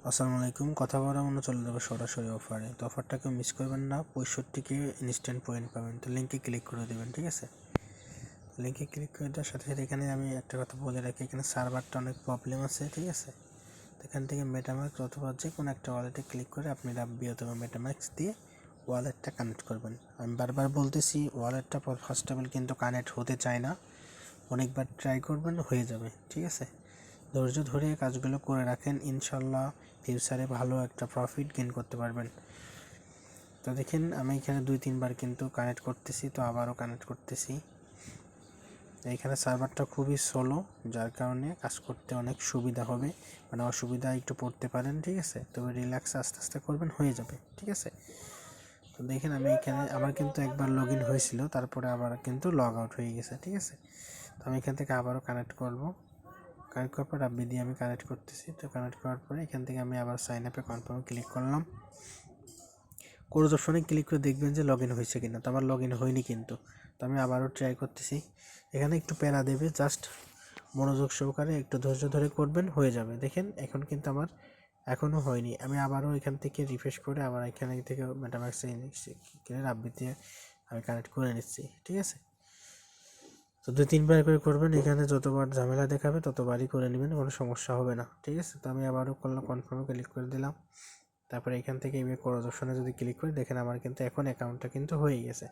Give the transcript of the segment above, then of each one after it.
আসসালামু আলাইকুম। কথা বলা মনে চলে যাবে সরাসরি অফারে। তো অফারটাকে মিস করবেন না। 65কে ইনস্ট্যান্ট পয়েন্ট পাবেন। তো লিঙ্কে ক্লিক করে দেবেন, ঠিক আছে? লিঙ্কে ক্লিক করে দেওয়ার সাথে সাথে এখানে আমি একটা কথা বলে রাখি, এখানে সার্ভারটা অনেক প্রবলেম আছে, ঠিক আছে? তো এখান থেকে মেটামাস্ক অথবা যে কোনো একটা ওয়ালেটে ক্লিক করে আপনি রাব্বি অথবা মেটামাস্ক দিয়ে ওয়ালেটটা কানেক্ট করবেন। আমি বারবার বলতেছি, ওয়ালেটটা ফার্স্ট অফ অল কিন্তু কানেক্ট হতে চায় না। অনেকবার ট্রাই করবেন, হয়ে যাবে, ঠিক আছে? ধৈর্য ধরে কাজগুলো করে রাখেন, ইনশাল্লাহ ফিউচারে ভালো একটা প্রফিট গেইন করতে পারবেন। তো দেখেন আমি এখানে 2-3 বার কিন্তু কানেক্ট করতেছি, তো আবারও কানেক্ট করতেছি। এইখানে সার্ভারটা খুবই স্লো, যার কারণে কাজ করতে অনেক সুবিধা হবে, মানে অসুবিধা একটু পড়তে পারেন, ঠিক আছে? তবে রিল্যাক্স আস্তে আস্তে করবেন, হয়ে যাবে, ঠিক আছে? তো দেখেন আমি এখানে আমার কিন্তু একবার লগ ইন হয়েছিল, তারপরে আবার কিন্তু লগ আউট হয়ে গেছে, ঠিক আছে? তো আমি এখান থেকে আবারও কানেক্ট করব। কানেক্ট করার পর রাব্বি দিয়ে আমি কানেক্ট করতেছি। তো কানেক্ট করার পরে এখান থেকে আমি আবার সাইন আপে কনফার্মে ক্লিক করলাম। ক্লোজ অপশনে ক্লিক করে দেখবেন যে লগ ইন হয়েছে কিনা। তো আমার লগ ইন হয়নি কিন্তু। তো আমি আবারও ট্রাই করতেছি। এখানে একটু প্যারা দেবে, জাস্ট মনোযোগ সহকারে একটু ধৈর্য ধরে করবেন, হয়ে যাবে। দেখেন এখন কিন্তু আমার এখনও হয়নি। আমি আবারও এখান থেকে রিফ্রেশ করে আবার এখানে থেকে মেটামাক্সে কিনে রাব্বি দিয়ে আমি কানেক্ট করে নিচ্ছি, ঠিক আছে? তো 2-3 বার করে করবেন। এখানে যতবার ঝামেলা দেখাবে ততবারই করে নেবেন, কোনো সমস্যা হবে না, ঠিক আছে? তো আমি আবারও করলাম, কনফার্মে ক্লিক করে দিলাম। তারপরে এখান থেকে এই ক্লোজ অপশনে যদি ক্লিক করি, দেখেন আমার কিন্তু এখন অ্যাকাউন্টটা কিন্তু হয়ে গেছে।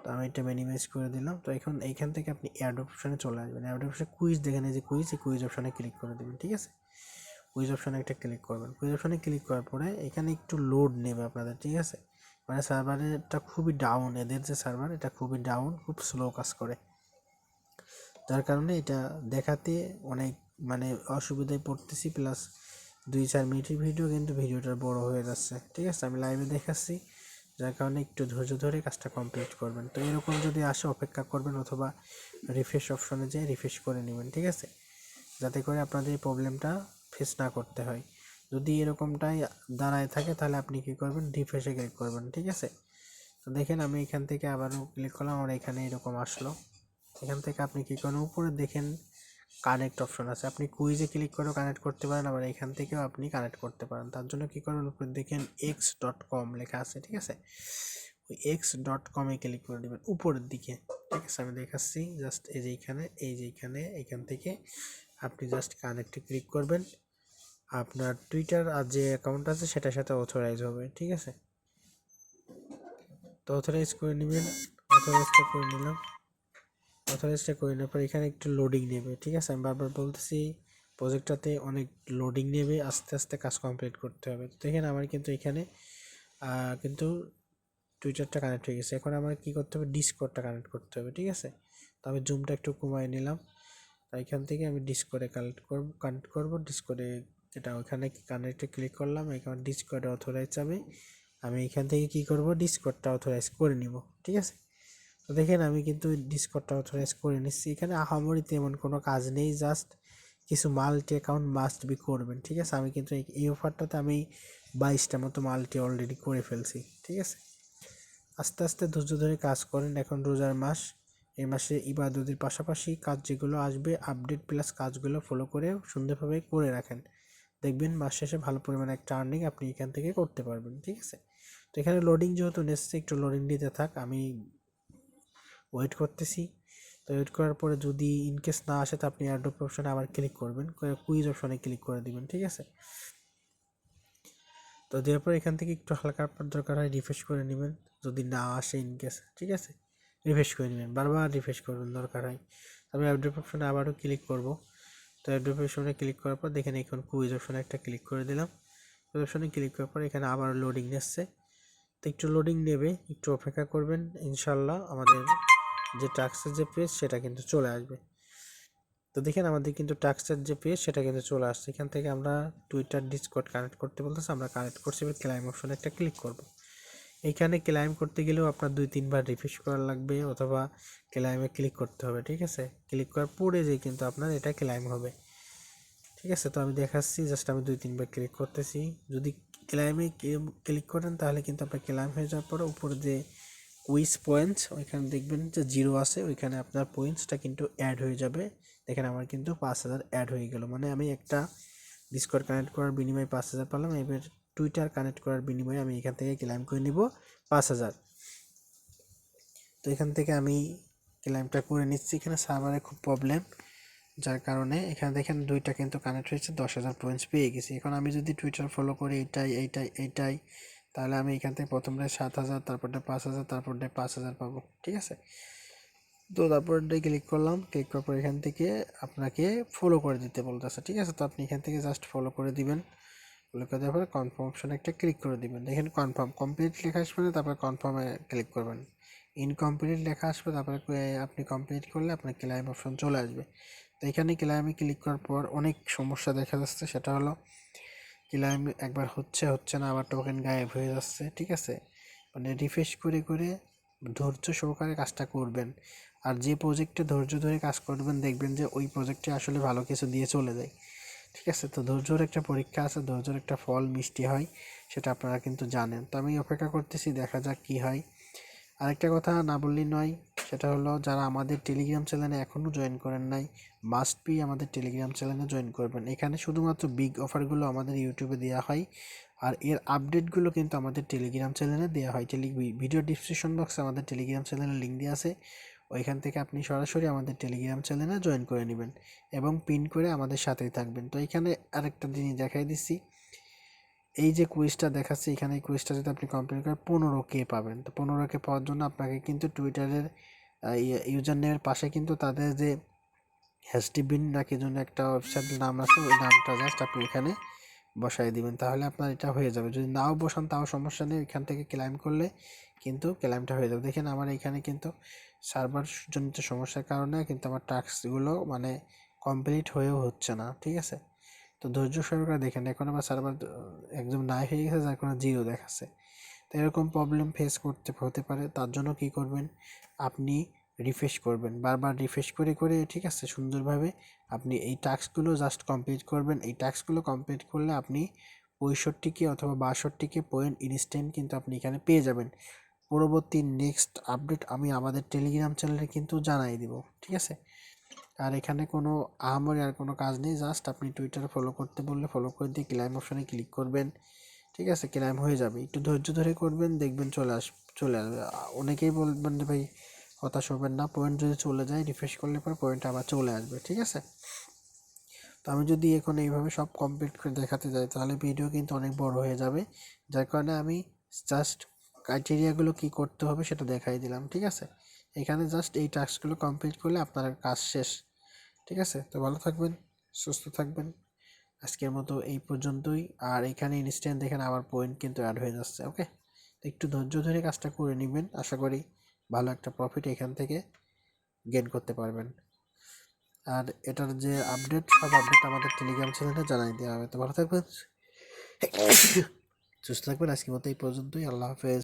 তো আমি এটা মিনিমাইজ করে দিলাম। তো এখন এইখান থেকে আপনি অ্যাড অপশনে চলে আসবেন। অ্যাড অপশনে কুইজ, দেখেন এই যে কুইজ, এই কুইজ অপশনে ক্লিক করে দেবেন, ঠিক আছে? কুইজ অপশনে একটা ক্লিক করবেন। কুইজ অপশনে ক্লিক করার পরে এখানে একটু লোড নেবে আপনাদের, ঠিক আছে? মানে সার্ভারেরটা খুবই ডাউন, এদের যে সার্ভার এটা খুবই ডাউন, খুব স্লো কাজ করে, যার কারণে এটা দেখাতে অনেক মানে অসুবিধায় পড়তেছি। প্লাস 2-4 মিনিটের ভিডিও কিন্তু ভিডিওটা বড় হয়ে যাচ্ছে, ঠিক আছে? আমি লাইভে দেখাচ্ছি, যার কারণে একটু ধৈর্য ধরে কাজটা কমপ্লিট করবেন। তো এরকম যদি আসে অপেক্ষা করবেন, অথবা রিফ্রেশ অপশনে যেয়ে রিফ্রেশ করে নেবেন, ঠিক আছে? যাতে করে আপনাদের এই প্রবলেমটা ফেস না করতে হয়। যদি এরকমটাই দাঁড়ায় থাকে তাহলে আপনি কী করবেন, রিফ্রেশে ক্লিক করবেন, ঠিক আছে? তো দেখেন আমি এখান থেকে আবারও ক্লিক করলাম, আমার এখানে এরকম আসলো। এখান থেকে আপনি কী করেন, উপরে দেখেন কানেক্ট অপশন আছে, আপনি কুইজে ক্লিক করেও কানেক্ট করতে পারেন, আবার এখান থেকেও আপনি কানেক্ট করতে পারেন। তার জন্য কী করবেন, উপরে দেখেন x.com লেখা আছে, ঠিক আছে? ওই x.com-এ ক্লিক করে দেবেন উপরের দিকে, ঠিক আছে? আমি দেখাচ্ছি, জাস্ট এই যে এইখান থেকে আপনি জাস্ট কানেক্টে ক্লিক করবেন। আপনার টুইটার আর যে অ্যাকাউন্ট আছে সেটার সাথে অথরাইজ হবে, ঠিক আছে? তো অথরাইজ করে নেবেন। অথরাইজটা করে নিলাম। অথরাইজটা করে নেওয়ার পর এখানে একটু লোডিং নেবে, ঠিক আছে? আমি বারবার বলতেছি, প্রজেক্টটাতে অনেক লোডিং নেবে, আস্তে আস্তে কাজ কমপ্লিট করতে হবে। তো দেখেন আমার কিন্তু এখানে কিন্তু টুইটারটা কানেক্ট হয়ে গেছে। এখন আমার কী করতে হবে, ডিসকর্ডটা কানেক্ট করতে হবে, ঠিক আছে? তো আমি জুমটা একটু কমাই নিলাম। তো এখান থেকে আমি ডিসকর্ডে কানেক্ট করবো। ডিসকর্ডে যেটা ওইখানে কানেক্টে ক্লিক করলাম, এখানে ডিসকর্ডে অথরাইজ যাবে। আমি এখান থেকে কী করব, ডিসকর্ডটা অথরাইজ করে নিব, ঠিক আছে? তো দেখেন আমি কিন্তু ডিসকর্ডটা অথরাইজ করে নিচ্ছি। এখানে আহামরি তেমন কোনো কাজ নেই, জাস্ট কিছু মাল্টি অ্যাকাউন্ট মাস্ট বি করবেন, ঠিক আছে? আমি কিন্তু এই অফারটাতে আমি 22টা মতো মাল্টি অলরেডি করে ফেলছি, ঠিক আছে? আস্তে আস্তে ধৈর্য ধরে কাজ করেন। এখন রোজার মাস, এই মাসে ইবাদতের পাশাপাশি কাজ যেগুলো আসবে আপডেট প্লাস কাজগুলো ফলো করে সুন্দরভাবে করে রাখেন, দেখবেন মাস শেষে ভালো পরিমাণে একটা আর্নিং আপনি এখান থেকে করতে পারবেন, ঠিক আছে? তো এখানে লোডিং যেহেতু নেসেসি, একটু লোডিং দিতে থাক, আমি ওয়েট করতেছি। তো ওয়েট করার পরে যদি ইনকেস না আসে তো আপনি অ্যাড্রপ অপশনে আবার ক্লিক করবেন, কুইজ অপশনে ক্লিক করে দিবেন, ঠিক আছে? তো দেওয়ার পর এখান থেকে একটু হালকা আপনার দরকার হয় রিফ্রেশ করে নেবেন, যদি না আসে ইনকেস, ঠিক আছে? রিফ্রেশ করে নেবেন, বারবার রিফ্রেশ করবেন দরকার হয়। আমি অ্যাড্রপ অপশনে আবারও ক্লিক করব। তো অ্যাড্রপ অপশনে ক্লিক করার পর দেখেন এখন কুইজ অপশনে একটা ক্লিক করে দিলাম। কুইজ অপশনে ক্লিক করার পর এখানে আবার লোডিং নিচ্ছে। তো একটু লোডিং নেবে, একটু অপেক্ষা করবেন, ইনশাল্লাহ আমাদের যে টাস্কের যে পেজ সেটা কিন্তু চলে আসবে। তো দেখেন আমাদের কিন্তু টাস্কের যে পেজ সেটা কিন্তু চলে আসছে। এখান থেকে আমরা টুইটার ডিসকর্ড কানেক্ট করতে বলতেছে, আমরা কানেক্ট করছি। এবার ক্লাইম অপশনে একটা ক্লিক করব। এইখানে ক্লাইম করতে গেলেও আপনার 2-3 বার রিফ্রেশ করা লাগবে, অথবা ক্লাইমে ক্লিক করতে হবে, ঠিক আছে? ক্লিক করার পরে যে কিন্তু আপনার এটা ক্লাইম হবে, ঠিক আছে? তো আমি দেখাচ্ছি, জাস্ট আমি 2-3 বার ক্লিক করতেছি। যদি ক্লাইমে ক্লিক করেন তাহলে কিন্তু আপনার ক্লাইম হয়ে যাওয়ার পরে উপরে যে কুইজ পয়েন্টস ওইখানে দেখবেন যে 0 আছে, ওইখানে আপনার পয়েন্টসটা কিন্তু অ্যাড হয়ে যাবে। দেখেন আমার কিন্তু 5000 অ্যাড হয়ে গেল, মানে আমি একটা ডিসকর্ড কানেক্ট করার বিনিময়ে 5,000 পেলাম। এবার টুইটার কানেক্ট করার বিনিময়ে আমি এখান থেকে ক্লেম করে নিব 5,000। তো এখান থেকে আমি ক্লেমটা করে নিচ্ছি। এখানে সার্ভারে খুব প্রবলেম, যার কারণে এখানে দেখেন দুইটা কিন্তু কানেক্ট হয়েছে, 10,000 পয়েন্টস পেয়ে গেছি। এখন আমি যদি টুইটার ফলো করি এইটাই, তাহলে আমি এখান থেকে প্রথমটা 7,000, তারপরটা 5,000, তারপরটা 5,000 পাবো। ঠিক আছে, তো তারপরটাই ক্লিক করলাম। ক্লিক করার পর এখান থেকে আপনাকে ফলো করে দিতে বলতেছে। ঠিক আছে, তো আপনি এখান থেকে জাস্ট ফলো করে দিবেন। ফলো করে দেওয়ার পরে কনফার্ম অপশানে একটা ক্লিক করে দিবেন। দেখেন কনফার্ম কমপ্লিট লেখা আসবে না, তারপরে কনফার্মে ক্লিক করবেন। ইনকমপ্লিট লেখা আসবে, তারপরে আপনি কমপ্লিট করলে আপনার ক্লেম অপশন চলে আসবে। তো এখানে ক্লেমে ক্লিক করার পর অনেক সমস্যা দেখা যাচ্ছে। সেটা হলো ক্লেম একবার হচ্ছে না, আবার টোকেন গায়েব হয়ে যাচ্ছে। ঠিক আছে, মানে রিফ্রেশ করে ধৈর্য সহকারে কাজটা করবেন। আর যে প্রজেক্টে ধৈর্য ধরে কাজ করবেন, দেখবেন যে ওই প্রজেক্টে আসলে ভালো কিছু দিয়ে চলে যায়। ঠিক আছে, তো ধৈর্যর একটা পরীক্ষা আছে, ধৈর্যর একটা ফল মিষ্টি হয়, সেটা আপনারা কিন্তু জানেন। তো আমি অপেক্ষা করতেছি, দেখা যাক কি হয়। আরেকটা কথা না বললেই নয়, সেটা হলো যারা আমাদের টেলিগ্রাম চ্যানেলে এখনও জয়েন করেন নাই, মাস্ট বি আমাদের টেলিগ্রাম চ্যানেলে জয়েন করবেন। এখানে শুধুমাত্র বিগ অফারগুলো আমাদের ইউটিউবে দেওয়া হয়, আর এর আপডেটগুলো কিন্তু আমাদের টেলিগ্রাম চ্যানেলে দেওয়া হয়। ভিডিও ডিসক্রিপশন বক্সে আমাদের টেলিগ্রাম চ্যানেলের লিঙ্ক দেওয়া আছে, ওইখান থেকে আপনি সরাসরি আমাদের টেলিগ্রাম চ্যানেলে জয়েন করে নেবেন এবং পিন করে আমাদের সাথেই থাকবেন। তো এখানে আরেকটা জিনিস দেখাই দিচ্ছি, এই যে কুইজটা দেখাচ্ছে এখানে, এই কুইজটা যদি আপনি কমপ্লিট করেন 15K পাবেন। তো 15K পাওয়ার জন্য আপনাকে কিন্তু টুইটারের ইউজার নেমের পাশে কিন্তু তাদের যে হ্যাশটিবিন নাকি জন্য একটা ওয়েবসাইটের নাম আছে, ওই নামটা জাস্ট আপনি এখানে বসাই দিবেন, তাহলে আপনার এটা হয়ে যাবে। যদি নাও বসান তাও সমস্যা নেই, এখান থেকে ক্লাইম করলে কিন্তু ক্লাইমটা হয়ে যাবে। দেখেন আমার এখানে কিন্তু সার্ভার জনিত সমস্যার কারণে কিন্তু আমার টাস্কগুলো মানে কমপ্লিট হয়েও হচ্ছে না। ঠিক আছে, তো ধৈর্য সহকারে দেখেন, এখন আমার সার্ভার একদম নাই হয়ে গেছে, যার কারণে জিরো দেখাচ্ছে। তো এরকম প্রবলেম ফেস হতে পারে। তার জন্য কি করবেন, আপনি রিফ্রেশ করবেন, বারবার রিফ্রেশ করে ঠিক আছে, সুন্দরভাবে আপনি এই টাস্কগুলো জাস্ট কমপ্লিট করবেন। এই টাস্কগুলো কমপ্লিট করলে আপনি 65K অথবা 62K পয়েন্ট ইনস্ট্যান্ট কিন্তু আপনি এখানে পেয়ে যাবেন। পরবর্তী নেক্সট আপডেট আমি আমাদের টেলিগ্রাম চ্যানেলে কিন্তু জানাই দিব। ঠিক আছে, আর এখানে কোনো আহামরি আর কোনো কাজ নেই, জাস্ট আপনি টুইটার ফলো করতে বললে ফলো করে দিয়ে ক্লাইম অপশানে ক্লিক করবেন। ঠিক আছে, ক্লাইম হয়ে যাবে, একটু ধৈর্য ধরে করবেন, দেখবেন চলে আসবে। অনেকেই বলবেন যে ভাই হতাশ হবেন না, পয়েন্ট যদি চলে যায় রিফ্রেশ করলে পর পয়েন্ট আবার চলে আসবে। ঠিক আছে, তো আমি যদি এখন এইভাবে সব কমপ্লিট করে দেখাতে যাই তাহলে ভিডিও কিন্তু অনেক বড় হয়ে যাবে, যার কারণে আমি জাস্ট ক্রাইটেরিয়াগুলো কি করতে হবে সেটা দেখাই দিলাম। ঠিক আছে, এখানে জাস্ট এই টাস্কগুলো কমপ্লিট করলে আপনার কাজ শেষ। ঠিক আছে, তো ভালো থাকবেন, সুস্থ থাকবেন। আজকের মতো এই পর্যন্তই। আর এখানে ইনস্ট্যান্ট দেখেন আবার পয়েন্ট কিন্তু অ্যাড হয়ে যাচ্ছে। ওকে, তো একটু ধৈর্য ধরে কাজটা করে নেবেন, আশা করি ভালো একটা প্রফিট এখান থেকে গেইন করতে পারবেন। আর এটার যে আপডেট, সব আপডেট আমাদের টেলিগ্রাম চ্যানেলে জানাই দেওয়া হবে। তো ভালো থাকবেন, সুস্থ থাকবেন। আজকের মতো এই পর্যন্তই, আল্লাহ হাফেজ।